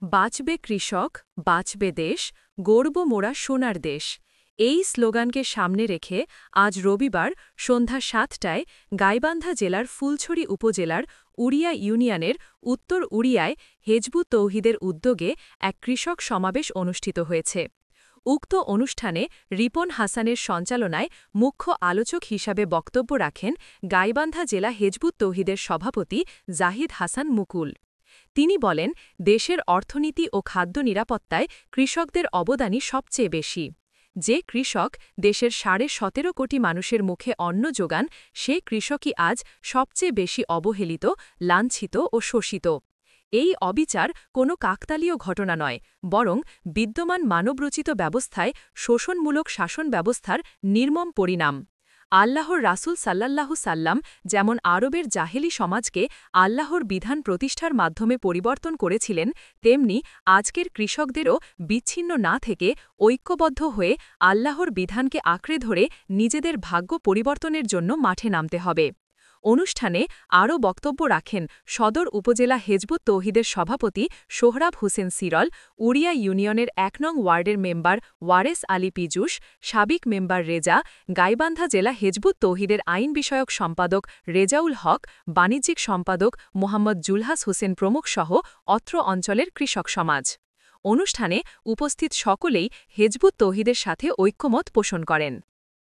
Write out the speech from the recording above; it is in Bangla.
বাঁচবে কৃষক, বাঁচবে দেশ, গড়ব মোরা সোনার দেশ। এই স্লোগানকে সামনে রেখে আজ রবিবার সন্ধ্যা ৭টায় গাইবান্ধা জেলার ফুলছড়ি উপজেলার উড়িয়া ইউনিয়নের উত্তর উড়িয়ায় হেজবুত তৌহিদের উদ্যোগে এক কৃষক সমাবেশ অনুষ্ঠিত হয়েছে। উক্ত অনুষ্ঠানে রিপন হাসানের সঞ্চালনায় মুখ্য আলোচক হিসাবে বক্তব্য রাখেন গাইবান্ধা জেলা হেজবুত তৌহিদের সভাপতি জাহিদ হাসান মুকুল। তিনি বলেন, দেশের অর্থনীতি ও খাদ্য নিরাপত্তায় কৃষকদের অবদানই সবচেয়ে বেশি। যে কৃষক দেশের ১৭.৫ কোটি মানুষের মুখে অন্ন যোগান, সে কৃষকই আজ সবচেয়ে বেশি অবহেলিত, লাঞ্ছিত ও শোষিত। এই অবিচার কোনো কাকতালীয় ঘটনা নয়, বরং বিদ্যমান মানবরচিত ব্যবস্থায় শোষণমূলক শাসন ব্যবস্থার নির্মম পরিণাম। আল্লাহর রাসূল সাল্লাল্লাহু সাল্লাম যেমন আরবের জাহেলি সমাজকে আল্লাহর বিধান প্রতিষ্ঠার মাধ্যমে পরিবর্তন করেছিলেন, তেমনি আজকের কৃষকদেরও বিচ্ছিন্ন না থেকে ঐক্যবদ্ধ হয়ে আল্লাহর বিধানকে আঁকড়ে ধরে নিজেদের ভাগ্য পরিবর্তনের জন্য মাঠে নামতে হবে। অনুষ্ঠানে আরও বক্তব্য রাখেন সদর উপজেলা হেজবুত তৌহিদের সভাপতি সোহরাব হোসেন সিরল, উড়িয়া ইউনিয়নের ১ নং ওয়ার্ডের মেম্বার ওয়ারেস আলী পীযূষ, সাবিক মেম্বার রেজা, গাইবান্ধা জেলা হেজবুত তৌহিদের আইন বিষয়ক সম্পাদক রেজাউল হক, বাণিজ্যিক সম্পাদক মোহাম্মদ জুলহাস হোসেন প্রমুখ সহ অত্র অঞ্চলের কৃষক সমাজ। অনুষ্ঠানে উপস্থিত সকলেই হেজবুত তৌহিদের সাথে ঐক্যমত পোষণ করেন।